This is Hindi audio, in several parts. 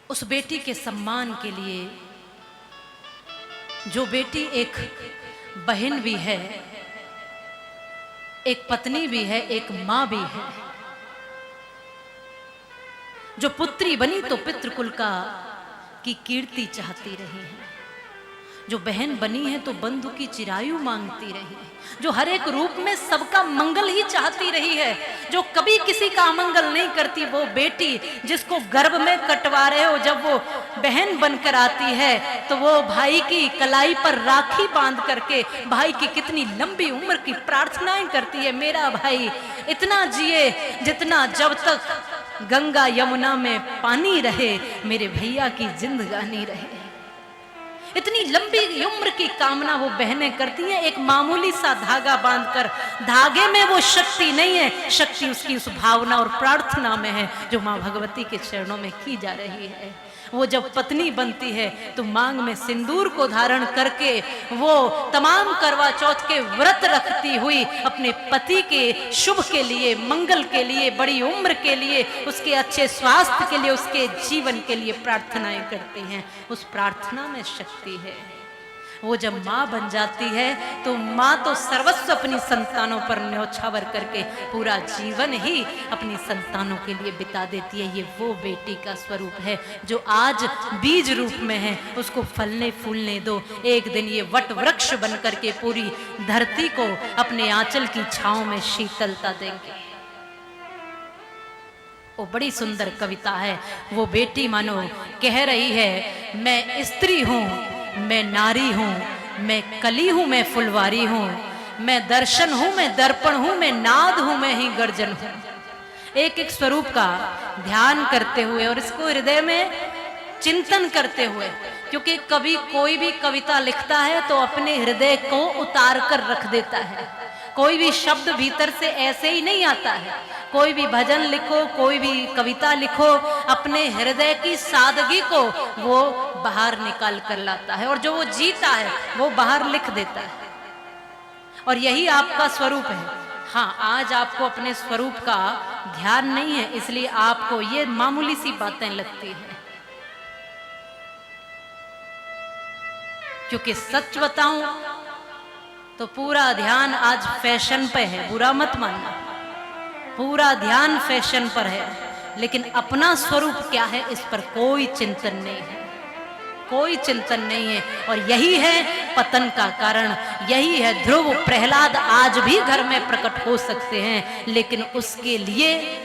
उस बेटी के सम्मान के लिए, जो बेटी एक बहन भी है, एक पत्नी भी है, एक मां भी है, जो पुत्री बनी तो पितृकुल का की कीर्ति चाहती रही है, जो बहन बनी है तो बंधु की चिरायु मांगती रही है, जो हर एक रूप में सबका मंगल ही चाहती रही है, जो कभी किसी का अमंगल नहीं करती, वो बेटी जिसको गर्भ में कटवा रहे हो, जब वो बहन बनकर आती है तो वो भाई की कलाई पर राखी बांध करके भाई की कितनी लंबी उम्र की प्रार्थनाएं करती है। मेरा भाई इतना जिए जितना जब तक गंगा यमुना में पानी रहे, मेरे भैया की जिंदगानी रहे। इतनी लंबी उम्र की कामना वो बहनें करती हैं, एक मामूली सा धागा बांधकर। धागे में वो शक्ति नहीं है, शक्ति उसकी उस भावना और प्रार्थना में है जो माँ भगवती के चरणों में की जा रही है। वो जब पत्नी बनती है तो मांग में सिंदूर को धारण करके वो तमाम करवा चौथ के व्रत रखती हुई अपने पति के शुभ के लिए, मंगल के लिए, बड़ी उम्र के लिए, उसके अच्छे स्वास्थ्य के लिए, उसके जीवन के लिए प्रार्थनाएं करती हैं। उस प्रार्थना में शक्ति है। वो जब माँ बन जाती है तो माँ तो सर्वस्व अपनी संतानों पर न्योछावर करके पूरा जीवन ही अपनी संतानों के लिए बिता देती है। ये वो बेटी का स्वरूप है जो आज बीज रूप में है, उसको फलने फूलने दो। एक दिन ये वट वृक्ष बन करके पूरी धरती को अपने आंचल की छांव में शीतलता देंगे। वो बड़ी सुंदर कविता है। वो बेटी मानो कह रही है, मैं स्त्री हूं, मैं नारी हूं, मैं कली हूं, मैं फुलवारी हूं, मैं दर्शन हूं, मैं दर्पण हूं, मैं नाद हूं, मैं ही गर्जन हूं। एक एक स्वरूप का ध्यान करते हुए और इसको हृदय में चिंतन करते हुए, क्योंकि कभी कोई भी कविता लिखता है तो अपने हृदय को उतार कर रख देता है। कोई भी शब्द भीतर से ऐसे ही नहीं आता है। कोई भी भजन लिखो, कोई भी कविता लिखो, अपने हृदय की सादगी को वो बाहर निकाल कर लाता है, और जो वो जीता है वो बाहर लिख देता है। और यही आपका स्वरूप है। हाँ, आज आपको अपने स्वरूप का ध्यान नहीं है, इसलिए आपको ये मामूली सी बातें लगती हैं। क्योंकि सच बताऊं तो पूरा ध्यान आज फैशन पे है, बुरा मत मानना। पूरा ध्यान फैशन पर है, लेकिन अपना स्वरूप क्या है इस पर कोई चिंतन नहीं है, कोई चिंतन नहीं है। और यही है पतन का कारण, यही है ध्रुव प्रहलाद आज भी घर में प्रकट हो सकते हैं, लेकिन उसके लिए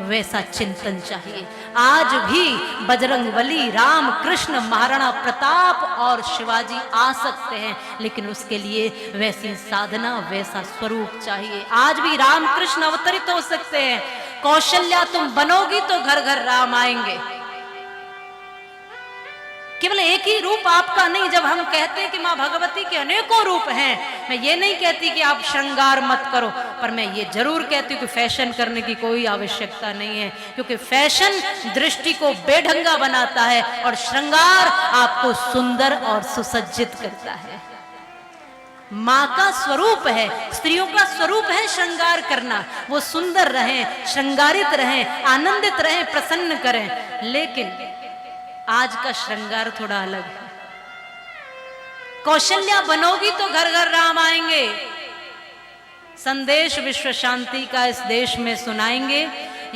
वैसा चिंतन चाहिए। आज भी बजरंगबली, राम कृष्ण, महाराणा प्रताप और शिवाजी आ सकते हैं, लेकिन उसके लिए वैसी साधना, वैसा स्वरूप चाहिए। आज भी राम कृष्ण अवतरित हो सकते हैं। कौशल्या तुम बनोगी तो घर घर राम आएंगे। केवल एक ही रूप आपका नहीं। जब हम कहते हैं कि माँ भगवती के अनेकों रूप हैं, मैं ये नहीं कहती कि आप श्रृंगार मत करो, पर मैं ये जरूर कहती हूँ कि फैशन करने की कोई आवश्यकता नहीं है, क्योंकि फैशन दृष्टि को बेढंगा बनाता है और श्रृंगार आपको सुंदर और सुसज्जित करता है। माँ का स्वरूप है, स्त्रियों का स्वरूप है श्रृंगार करना। वो सुंदर रहें, श्रृंगारित रहें, आनंदित रहें, प्रसन्न करें। लेकिन आज का श्रृंगार थोड़ा अलग है। कौशल्या बनोगी तो घर घर राम आएंगे। संदेश विश्व शांति का इस देश में सुनाएंगे।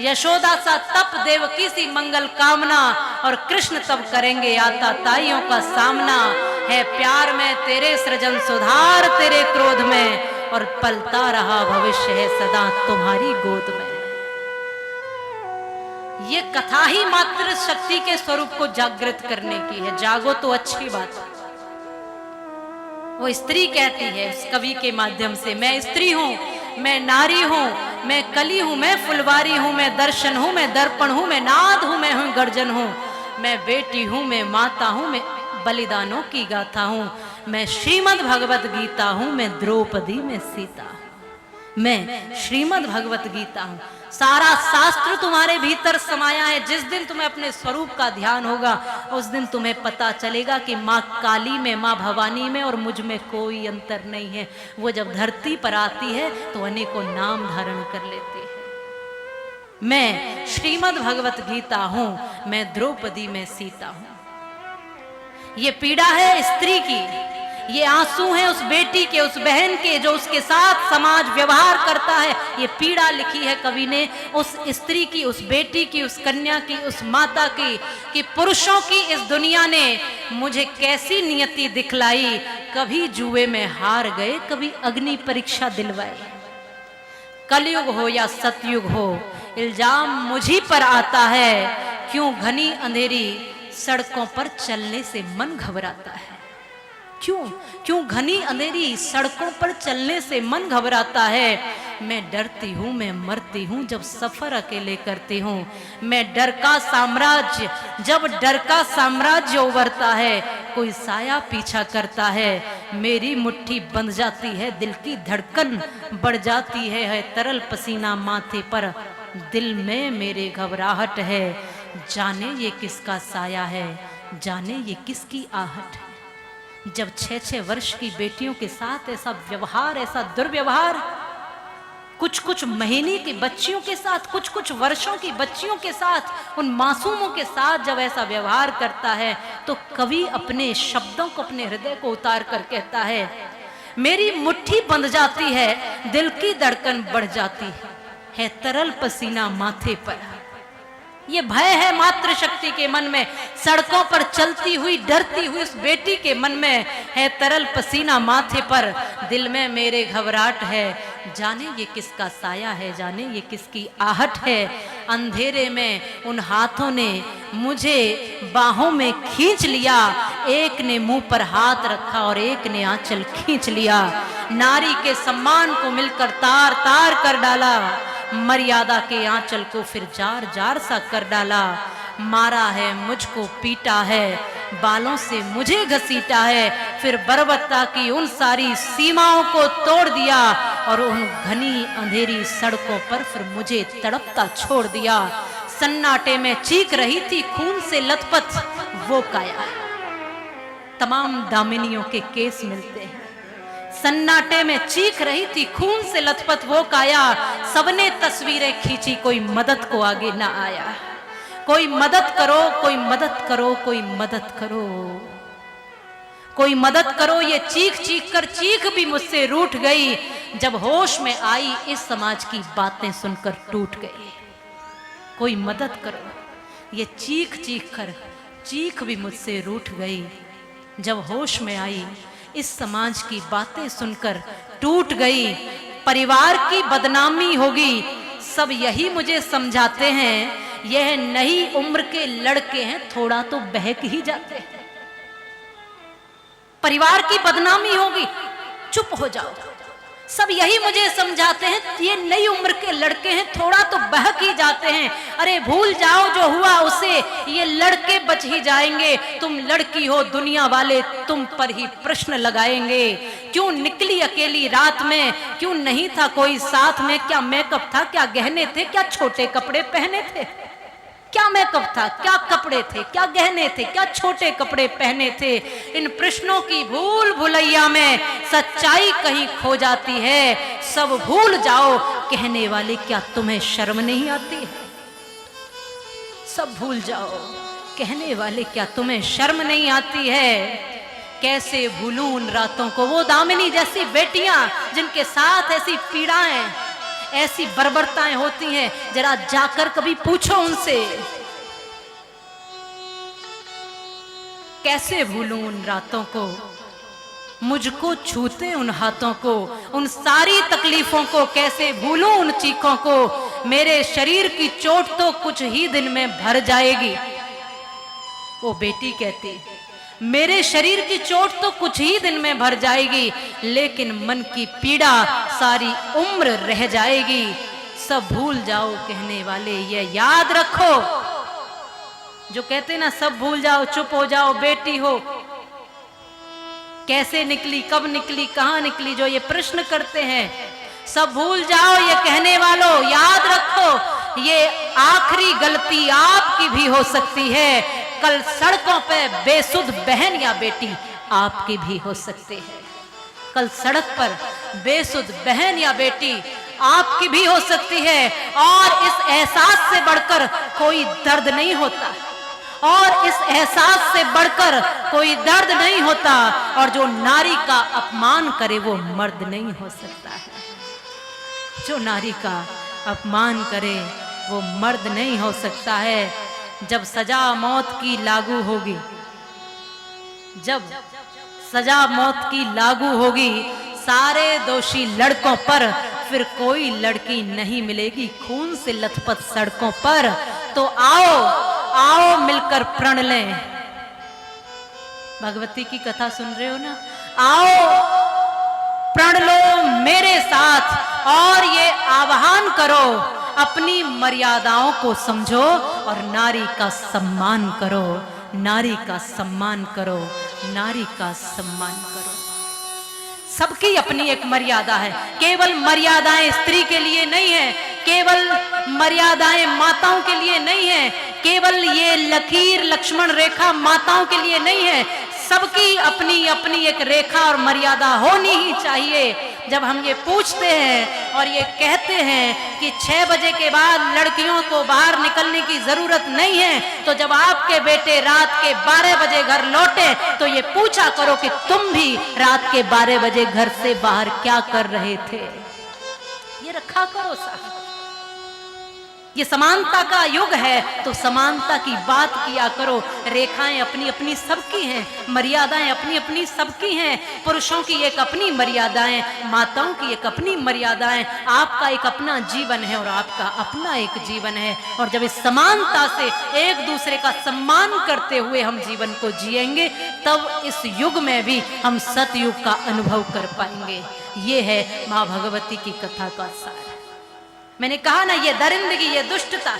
यशोदा सा तप, देवकी सी मंगल कामना, और कृष्ण तब करेंगे आता ताइयों का सामना। है प्यार में तेरे सृजन सुधार, तेरे क्रोध में, और पलता रहा भविष्य है सदा तुम्हारी गोद में। ये कथा ही मात्र शक्ति के स्वरूप को जागृत करने की है। जागो तो अच्छी बात। वो स्त्री कहती है इस कवि के माध्यम से, मैं स्त्री हूं, मैं नारी हूं, मैं कली हूं, मैं फुलवारी हूं, मैं दर्शन हूं, मैं दर्पण हूं, मैं नाद हूं, मैं हूं गर्जन हूं, मैं बेटी हूं, मैं माता हूं, मैं बलिदानों की गाथा हूं, मैं श्रीमद् भगवत गीता हूं, मैं द्रौपदी में सीता हूं, मैं श्रीमद् भगवत गीता हूं। सारा शास्त्र तुम्हारे भीतर समाया है। जिस दिन तुम्हें अपने स्वरूप का ध्यान होगा, उस दिन तुम्हें पता चलेगा कि माँ काली में, माँ भवानी में और मुझ में कोई अंतर नहीं है। वो जब धरती पर आती है तो अनेकों नाम धारण कर लेती है। मैं श्रीमद् भगवत गीता हूं, मैं द्रौपदी में सीता हूं। ये पीड़ा है स्त्री की, ये आंसू हैं उस बेटी के, उस बहन के जो उसके साथ समाज व्यवहार करता है। ये पीड़ा लिखी है कवि ने उस स्त्री की, उस बेटी की, उस कन्या की, उस माता की, कि पुरुषों की इस दुनिया ने मुझे कैसी नियति दिखलाई। कभी जुए में हार गए, कभी अग्नि परीक्षा दिलवाई। कलयुग हो या सतयुग हो, इल्जाम मुझी पर आता है। क्यों घनी अंधेरी सड़कों पर चलने से मन घबराता है। क्यों घनी अंधेरी सड़कों पर चलने से मन घबराता है। मैं डरती हूँ, मैं मरती हूँ जब सफर अकेले करती हूँ। मैं डर का साम्राज्य, जब डर का साम्राज्य उभरता है, कोई साया पीछा करता है। मेरी मुट्ठी बंध जाती है, दिल की धड़कन बढ़ जाती है तरल पसीना माथे पर, दिल में मेरे घबराहट है। जाने ये किसका साया है, जाने ये किसकी आहट है। जब 6-6 वर्ष की बेटियों के साथ ऐसा व्यवहार, ऐसा दुर्व्यवहार, कुछ महीने की बच्चियों के साथ, कुछ वर्षों की बच्चियों के साथ, उन मासूमों के साथ जब ऐसा व्यवहार करता है, तो कवि अपने शब्दों को, अपने हृदय को उतार कर कहता है, मेरी मुट्ठी बंध जाती है, दिल की धड़कन बढ़ जाती है तरल पसीना माथे पर। ये भय है मातृशक्ति के मन में, सड़कों पर चलती हुई डरती हुई उस बेटी के मन में है तरल पसीना माथे पर, दिल में मेरे घबराहट है। जाने ये किसका साया है, जाने ये किसकी आहट है। अंधेरे में उन हाथों ने मुझे बाहों में खींच लिया, एक ने मुंह पर हाथ रखा और एक ने आंचल खींच लिया। नारी के सम्मान को मिलकर तार तार कर डाला, मर्यादा के आंचल को फिर जार जार सा कर डाला। मारा है मुझको, पीटा है, बालों से मुझे घसीटा है, फिर बर्बरता की उन सारी सीमाओं को तोड़ दिया और उन घनी अंधेरी सड़कों पर फिर मुझे तड़पता छोड़ दिया। सन्नाटे में चीख रही थी खून से लथपथ वो काया। तमाम दामिनियों के केस मिलते हैं। सन्नाटे में चीख रही थी खून से लथपथ वो काया। सबने तस्वीरें खींची, कोई मदद को आगे ना आया। कोई मदद करो, कोई मदद करो, कोई मदद करो, कोई मदद करो। ये चीख चीख कर चीख भी मुझसे रूठ गई। जब होश में आई इस समाज की बातें सुनकर टूट गई। कोई मदद करो, ये चीख चीख कर चीख भी मुझसे रूठ गई। जब होश में आई इस समाज की बातें सुनकर टूट गई। परिवार की बदनामी होगी, सब यही मुझे समझाते हैं। यह नई उम्र के लड़के हैं, थोड़ा तो बहक ही जाते हैं। परिवार की बदनामी होगी, चुप हो जाओ। सब यही मुझे समझाते हैं, ये नई उम्र के लड़के हैं, थोड़ा तो बहक ही जाते हैं। अरे भूल जाओ जो हुआ उसे, ये लड़के बच ही जाएंगे। तुम लड़की हो, दुनिया वाले तुम पर ही प्रश्न लगाएंगे। क्यों निकली अकेली रात में, क्यों नहीं था कोई साथ में? क्या मेकअप था, क्या गहने थे, क्या छोटे कपड़े पहने थे? क्या मेकअप था, क्या कपड़े थे, क्या गहने थे, क्या छोटे कपड़े पहने थे? इन प्रश्नों की भूल भुलैया में सच्चाई कहीं खो जाती है। सब भूल जाओ कहने वाले, क्या तुम्हें शर्म नहीं आती है? सब भूल जाओ कहने वाले, क्या तुम्हें शर्म नहीं आती है? कैसे भूलूं उन रातों को, वो दामिनी जैसी बेटियां जिनके साथ ऐसी पीड़ाएं, ऐसी बर्बरताएं होती हैं। जरा जाकर कभी पूछो उनसे। कैसे भूलूं उन रातों को, मुझको छूते उन हाथों को, उन सारी तकलीफों को कैसे भूलूं उन चीखों को। मेरे शरीर की चोट तो कुछ ही दिन में भर जाएगी। वो बेटी कहती, मेरे शरीर की चोट तो कुछ ही दिन में भर जाएगी, लेकिन मन की पीड़ा सारी उम्र रह जाएगी। सब भूल जाओ कहने वाले, ये याद रखो। जो कहते ना सब भूल जाओ, चुप हो जाओ, बेटी हो, कैसे निकली, कब निकली, कहां निकली, जो ये प्रश्न करते हैं, सब भूल जाओ ये कहने वालों। याद रखो ये आखिरी गलती आपकी भी हो सकती है। कल सड़कों पे बेसुध बहन या बेटी आपकी भी हो सकती है। कल सड़क पर बेसुध बहन या बेटी आपकी भी हो सकती है। और इस एहसास से बढ़कर कोई दर्द नहीं होता। और इस एहसास से बढ़कर कोई दर्द नहीं होता, और जो नारी का अपमान करे वो मर्द नहीं हो सकता है। जो नारी का अपमान करे वो मर्द नहीं हो सकता है। जब सजा मौत की लागू होगी, जब सजा मौत की लागू होगी सारे दोषी लड़कों पर, फिर कोई लड़की नहीं मिलेगी खून से लथपथ सड़कों पर। तो आओ आओ मिलकर प्रण लें। भगवती की कथा सुन रहे हो ना? आओ प्रण लो मेरे साथ और ये आह्वान करो, अपनी मर्यादाओं को समझो और नारी का सम्मान करो, नारी का सम्मान करो, नारी का सम्मान करो। सबकी अपनी एक मर्यादा है। केवल मर्यादाएं स्त्री के लिए नहीं है, केवल मर्यादाएं माताओं के लिए नहीं है, केवल ये लकीर लक्ष्मण रेखा माताओं के लिए नहीं है। सबकी अपनी अपनी एक रेखा और मर्यादा होनी ही चाहिए। जब हम ये पूछते हैं और ये कहते हैं कि 6 बजे के बाद लड़कियों को बाहर निकलने की जरूरत नहीं है, तो जब आपके बेटे रात के 12 बजे घर लौटे तो ये पूछा करो कि तुम भी रात के 12 बजे घर से बाहर क्या कर रहे थे। ये रखा करो साहब। ये समानता का युग है तो समानता की बात किया करो। रेखाएं अपनी अपनी सबकी हैं, मर्यादाएं अपनी अपनी सबकी हैं। पुरुषों की एक अपनी मर्यादाएं, माताओं की एक अपनी मर्यादाएं, आपका एक अपना जीवन है और आपका अपना एक जीवन है। और जब इस समानता से एक दूसरे का सम्मान करते हुए हम जीवन को जिएंगे, तब इस युग में भी हम सतयुग का अनुभव कर पाएंगे। ये है माँ भगवती की कथा का सार। मैंने कहा ना, ये दरिंदगी, ये दुष्टता।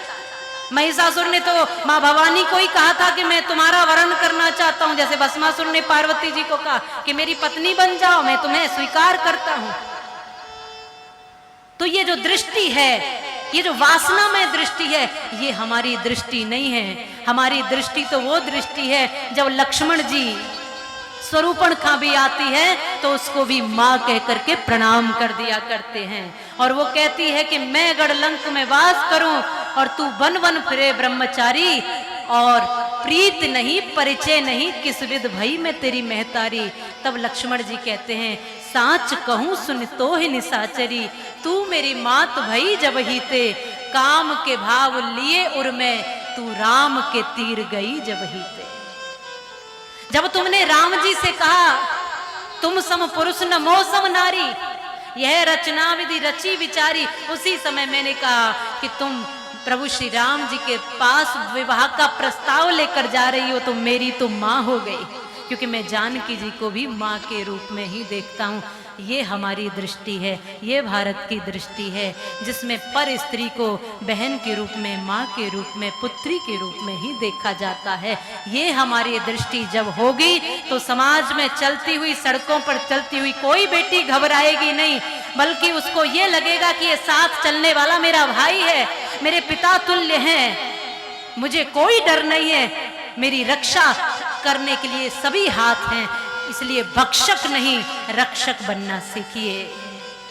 महिषासुर ने तो माँ भवानी को ही कहा था कि मैं तुम्हारा वरण करना चाहता हूं, जैसे भस्मासुर ने पार्वती जी को कहा कि मेरी पत्नी बन जाओ, मैं तुम्हें स्वीकार करता हूं। तो ये जो दृष्टि है, ये जो वासना में दृष्टि है, ये हमारी दृष्टि नहीं है। हमारी दृष्टि तो वो दृष्टि है जब लक्ष्मण जी स्वरूपणखा भी आती है तो उसको भी माँ कह करके प्रणाम कर दिया करते हैं। और वो कहती है कि मैं गढ़लंक में वास करूं और तू वन वन फिरे ब्रह्मचारी, और प्रीत नहीं परिचय नहीं किस विध भई मैं तेरी महतारी। तब लक्ष्मण जी कहते हैं, साच कहूं सुन तो ही निसाचरी, तू मेरी मात भई जब ही ते, काम के भाव लिए उर में, तू राम के तीर गई जब ही ते। जब तुमने राम जी से कहा तुम सम पुरुष न मोह सम नारी, यह रचना विधि रची विचारी, उसी समय मैंने कहा कि तुम प्रभु श्री राम जी के पास विवाह का प्रस्ताव लेकर जा रही हो तो मेरी तो माँ हो गई, क्योंकि मैं जानकी जी को भी माँ के रूप में ही देखता हूँ। ये हमारी दृष्टि है, ये भारत की दृष्टि है, जिसमें पर स्त्री को बहन के रूप में, माँ के रूप में, पुत्री के रूप में ही देखा जाता है। ये हमारी दृष्टि जब होगी तो समाज में चलती हुई, सड़कों पर चलती हुई कोई बेटी घबराएगी नहीं, बल्कि उसको ये लगेगा कि ये साथ चलने वाला मेरा भाई है, मेरे पिता तुल्य हैं, मुझे कोई डर नहीं है, मेरी रक्षा करने के लिए सभी हाथ हैं। इसलिए भक्षक नहीं रक्षक बनना सीखिए।